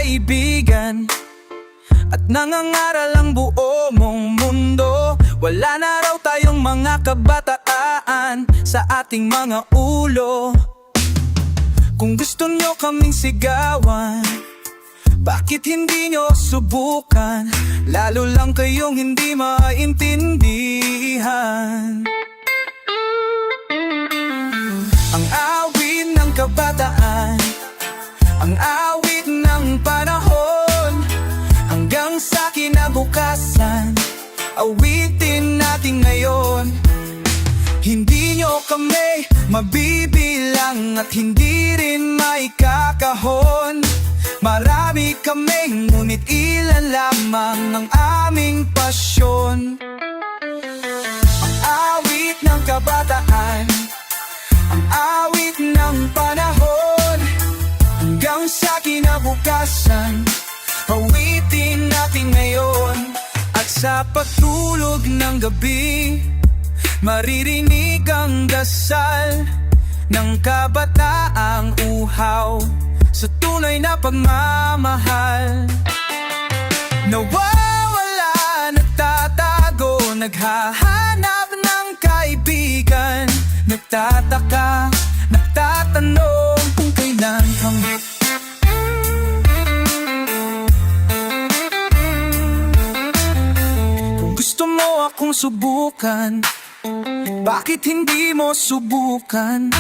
kaibigan at nangangaral ang buo mong mundo. Wala na raw tayong mga kabataan sa ating mga ulo. Kung gusto nyo kaming sigawan, bakit hindi nyo subukan? Lalo lang kayong hindi maintindihan. Ang awit ng kabataan, ang awit ng panahon, hanggang sa kinabukasan, awitin natin ngayon. Hindi nyo kami mabibilang at hindi rin maikakahon. Marami kami, ngunit ilan lamang ang aming pasyon. Ang awit ng kabataan, ang awit ng panahon, hanggang sa kinabukasan, awitin natin ngayon. At sa pagtulog ng gabi, maririnig ang dasal ng kabataang uhaw sa tunay na pagmamahal. Nawawala, nagtatago, naghahanap ng kaibigan, nagtataka, nagtatanong kung kailan kami. Kung gusto mo akong subukan, bakit hindi mo subukan?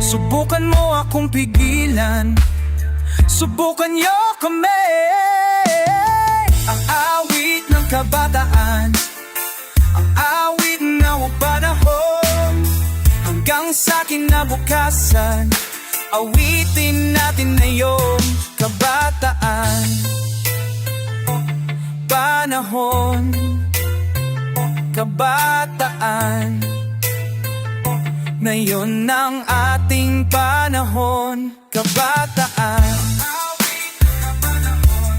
Subukan mo akong pigilan, subukan nyo kami. Ang awit ng kabataan, ang awit ng panahon, hanggang sa kinabukasan, awitin natin ngayon. Kabataan, panahon, kabataan, ngayon ang ating panahon. Kabataan,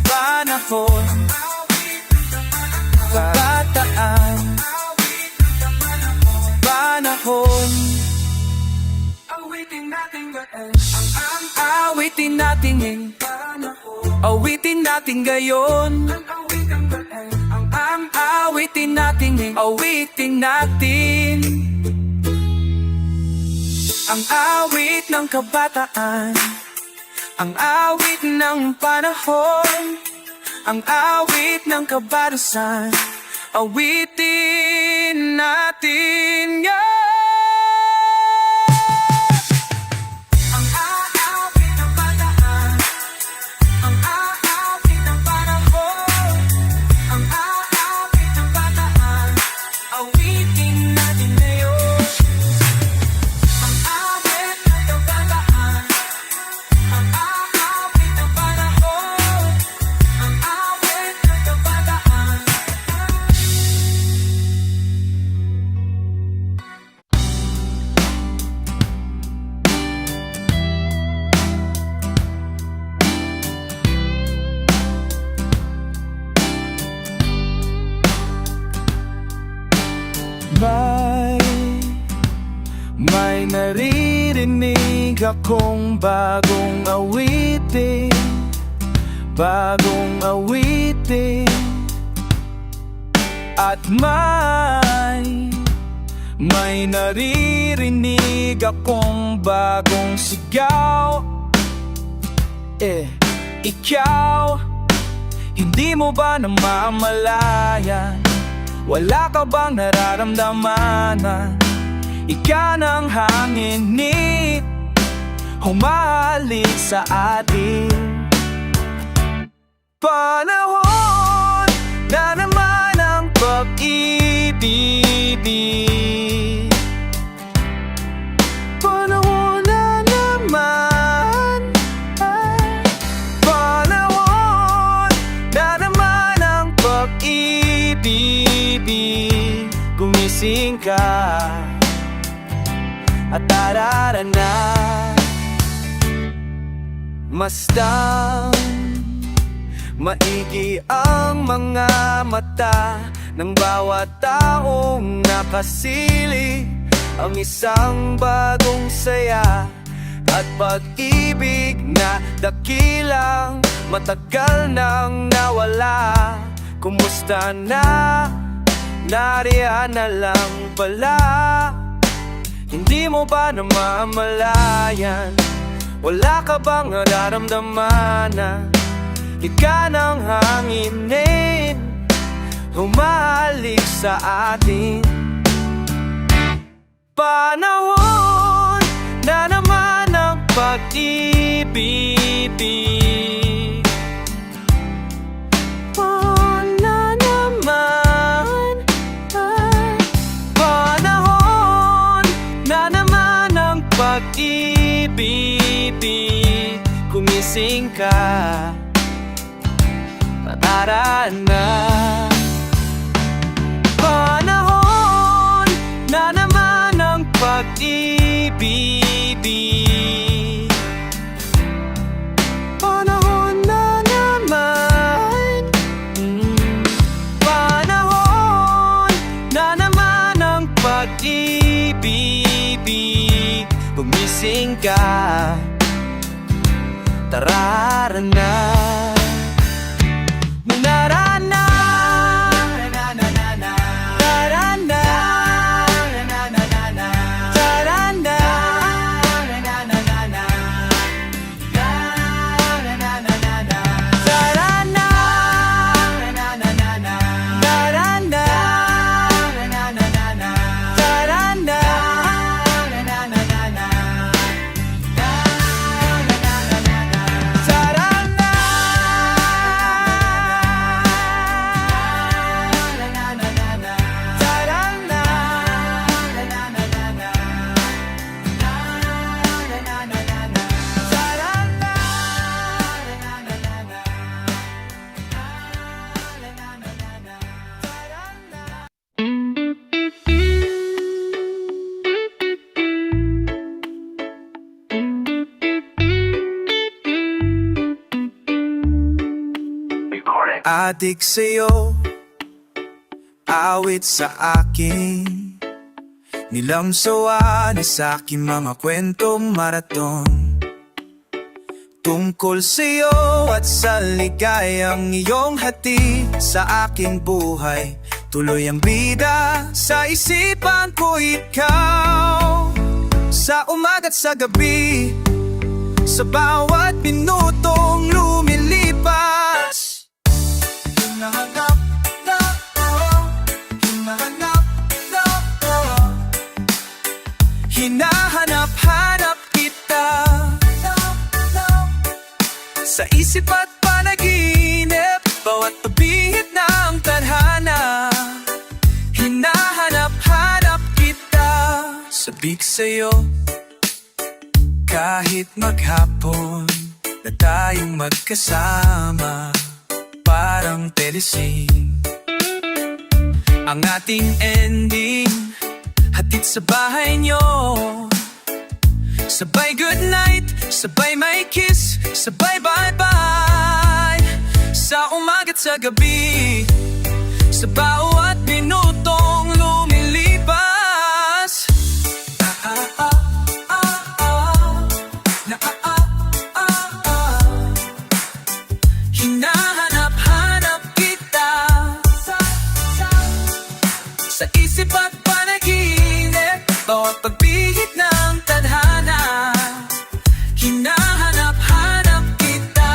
panahon, kabataan, panahon. Awitin natin ngayon, awitin natin ngayon, awitin natin ngayon, awitin natin ngayon, awitin natin. Ang awit ng kabataan, ang awit ng panahon, ang awit ng kabarusan, awitin natin yan. Ang awit ng kabataan, ang awit ng panahon, ang awit ng kabataan, awitin natin ngayon. May naririnig akong bagong awitin, bagong awitin. At may naririnig akong bagong sigaw. Ikaw, hindi mo ba namamalayan? Wala ka bang nararamdaman na ika ng hangin ni humahalik sa atin? Panahon na naman ang pag-ibig, panahon na naman, panahon na naman ang pag-ibig. Gumising ka at tarara na, masdang maigi ang mga mata ng bawat taong nakasili ang isang bagong saya at pag-ibig na dakilang matagal nang nawala. Kumusta na? Nariyan na lang pala. Hindi mo ba namamalayan? Wala ka bang nararamdaman na ika ng hanginin humahalik sa atin? Panahon na naman ang pag-ibig. Panahon na naman ang pag-ibig. Gumising ka, tara na. Panahon na naman ang pag-ibig. Panahon na naman. Panahon na naman ang pag-ibig. Gumising ka, tara na. Adik sa'yo, awit sa akin, nilamsawa na sa'king mga kwentong maraton. Tungkol sa'yo at sa ligayang iyong hatid sa aking buhay. Tuloy ang bida sa isipan ko ikaw. Sa umaga't sa gabi, sa bawat minutong lumilipas. Hinahanap na ako, hinahanap na ako, hinahanap-hanap kita sa isip at panaginip, bawat pabihit ng tadhana. Hinahanap-hanap kita, sabik sa'yo, kahit maghapon na tayong magkasama. Parang telising ang ating ending, hatid sa bahay nyo. Sabay good night, sabay may kiss, sabay bye-bye. Sa umaga't sa gabi, sa bawat minutong lumilipas. Hinahanap-hanap kita sa isip at panaginip, bawat pagbihit ng tadhana. Hinahanap-hanap kita.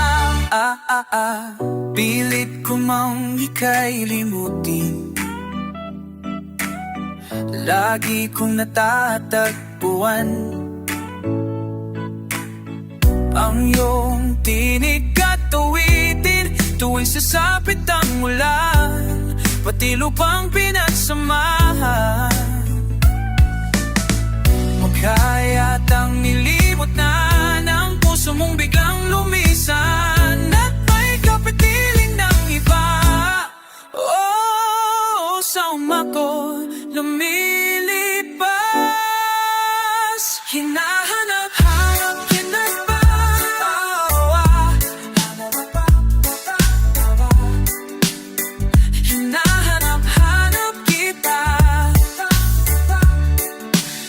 Pilit ko mang ika'y limutin, lagi kong natatagpuan ang iyong tinig at tuwitin tuwing sasapit ang ulan, pati lupang pinagsamahan. Magkayatang nilimot na ng puso mong biglang lumisan, at may kapitiling ng iba. Oh, sa umako lumilipas. Hinahanap-hanap kita ba? Hinahanap-hanap kita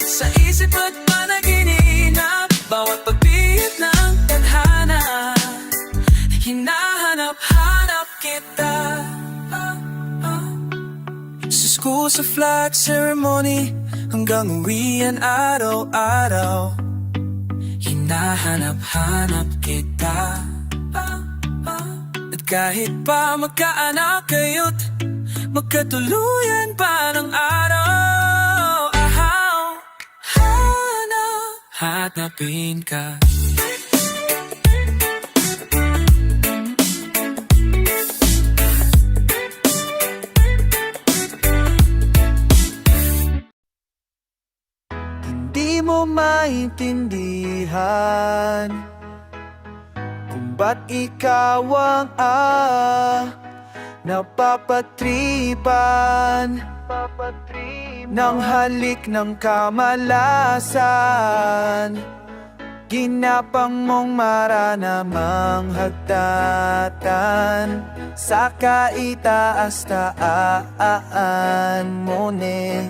sa isip at panaginip, bawat pagbihit ng tadhana. Hinahanap-hanap kita. Sa school, sa flag ceremony, hanggang uwian araw-araw. Hinahanap-hanap kita. At kahit pa magkaanak kayo't magkatuluyan pa ng araw. Hanapin ka. Di mo maintindihan kung ba't ikaw ang napapatripan ng halik ng kamalasan. Ginapang mong maranamang hagdatan sa kaitaas-taan mo ne.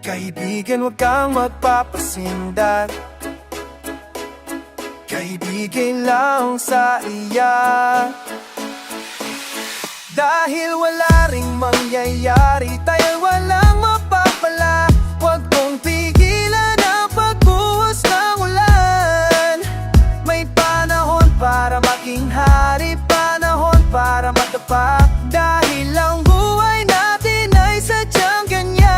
Kaibigan, huwag kang magpapasindak. Kaibigan lang sa iya. Dahil wala ring mangyayari, tayo walang mapapala. Huwag mong pigilan ang pagbuhos ng ulan. May panahon para maging hari, panahon para matapa. Dahil ang buhay natin ay sadyang ganyan.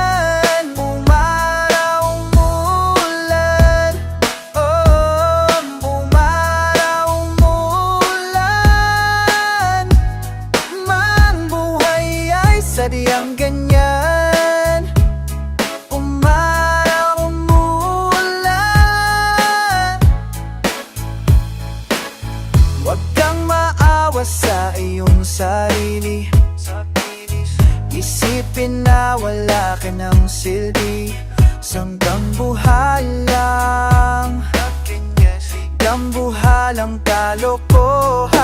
Sadyang ganyan, umaraw, umulan. Huwag kang maawa sa iyong sarili. Isipin na wala ka ng silbi. Sanggang buhalang dambuhalang kalokohan.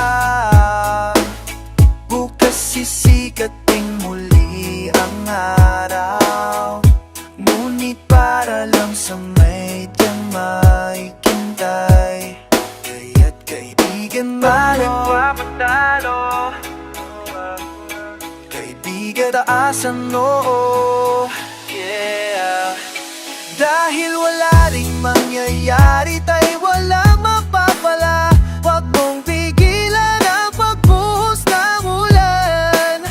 Bukas sisikating muli ang araw, ngunit para lang sa medyang may kintay. Kaya't kaibigan, magpapatalo. Kaibigan, taas ang noo. Yeah. Dahil wala ring mangyayari, tayo walang mapapala. Huwag mong pigilan ang pagbuhos ng ulan.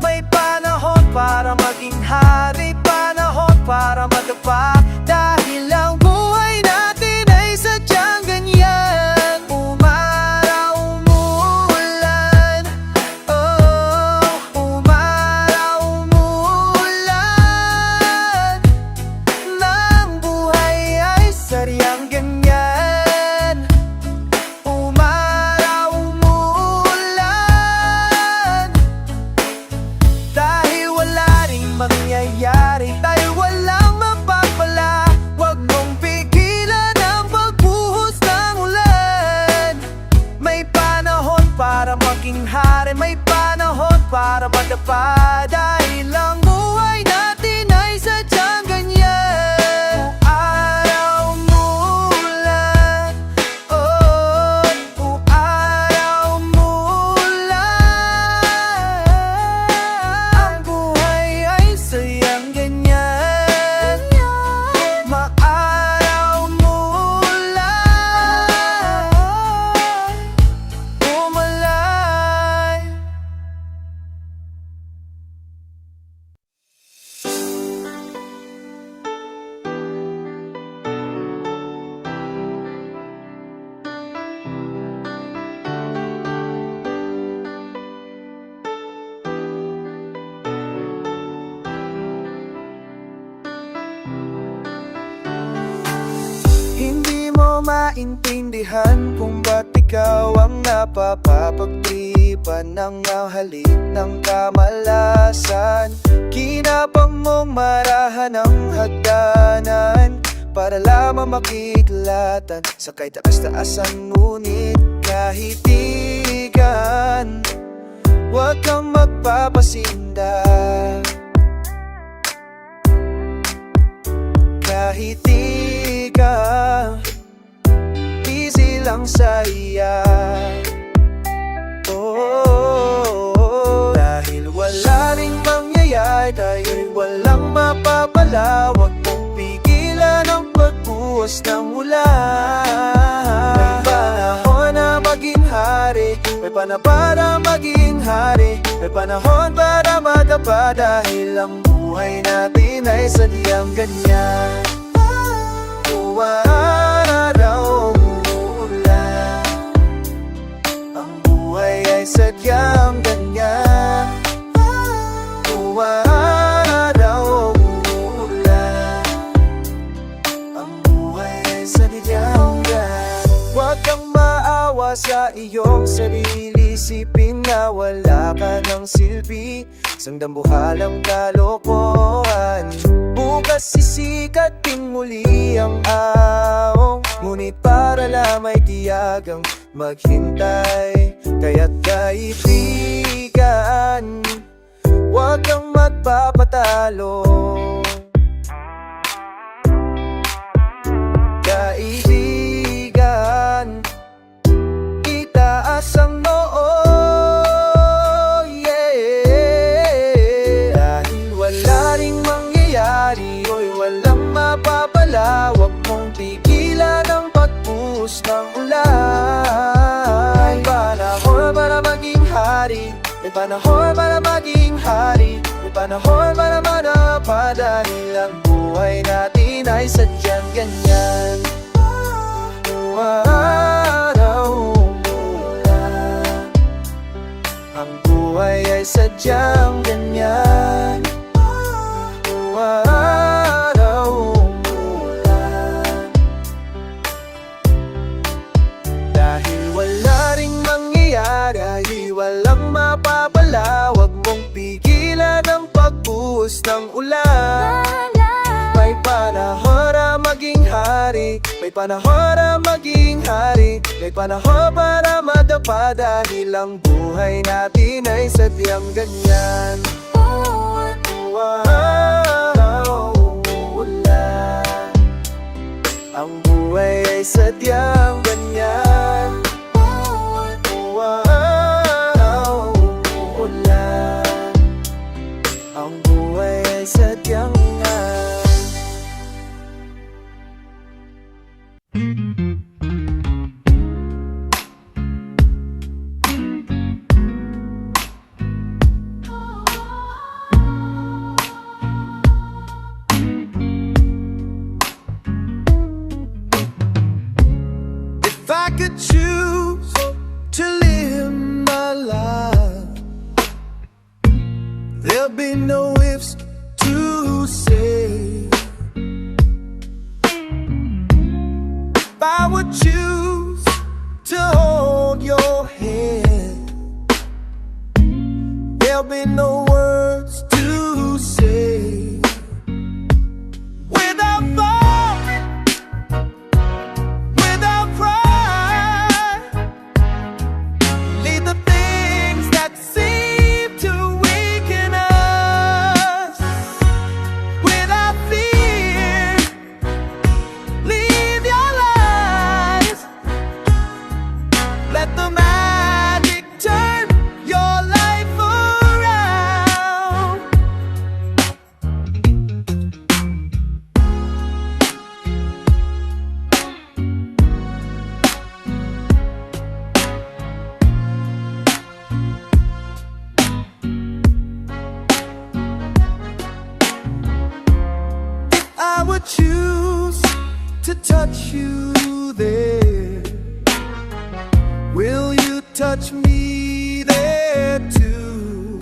May panahon para maging hari, panahon para madapa. Dahil ang buhay natin ay sadyang ganyan. Umaraw, umulan. Oh, umaraw, umulan. Nang buhay ay sadyang ganyan. Umaraw, umulan. Dahil wala ring mangyayari, tayo walang mapapala. Huwag mong pigilan ang pagbuhos ng ulan. May panahon para maging hari, may panahon para madapa. Dahil ang buhay natin ay sadyang ganyan. Umaraw, umulan. Oh, umaraw, umulan. Ang buhay ay sayang ganyan. Maaraw, umulan. Umalay. Hindi mo maintindihan kung ba't ikaw ang napapapagtripan ng halik ng kamalasan. Kinapang mong marahan ang hagdanan para lamang makiklatan sa kahit taas-taasan, ngunit kahitigan. Huwag kang magpapasindak. Kahitigan, easy lang sa iya. mapapala, huwag mong pigilan ang pagbuhos ng ulan. May panahon na maging hari, may panahon para maging hari, may panahon para madapa, dahil ang buhay natin ay sadyang ganyan. Araw umuulan, ang buhay ay sadyang ganyan. Araw umuulan, ang buhay ay sadyang ganyan. Huwag kang maawa sa iyong sarili, isipin na wala ka ng silbi, isang dambuhalang kalokohan. Bukas sisikat din muli ang araw, ngunit para lamay tiyagang maghintay. Kaya't kaibigan, huwag kang magpapatalo. Kaibigan, itaas ang noo, yeah. Dahil wala ring mangyayari, oy walang mapapala, huwag mong pigilan ang pagbuhos ng ulan. May panahon para maging hari, may panahon para maging hari, may panahon para madapa, dahil ang buhay natin ay sadyang ganyan. Araw umuulan, ang buhay ay sadyang ganyan. Araw umuulan, dahil wala ring mangyayari, walang mapapala, huwag mong pigilan ang pagbuhos ng ulan. May panahon na maging hari, may panahon na maging hari, may panahon para madapa, dahil ang buhay natin ay sadyang ganyan. Araw umuulan, ang buhay ay sadyang ganyan. Araw umuulan, ang buhay ay sadyang ganyan. If I could choose to live my life, there'll be no ifs to say. If I would choose to hold your hand, there'll be no words to say. Without thought, without pride, leave the things that seem to weaken us. Without fear, leave your lies. Let the magic turn your life around. I would choose to touch you there, will you touch me there too?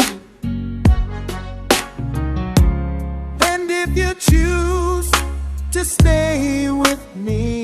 And if you choose to stay with me,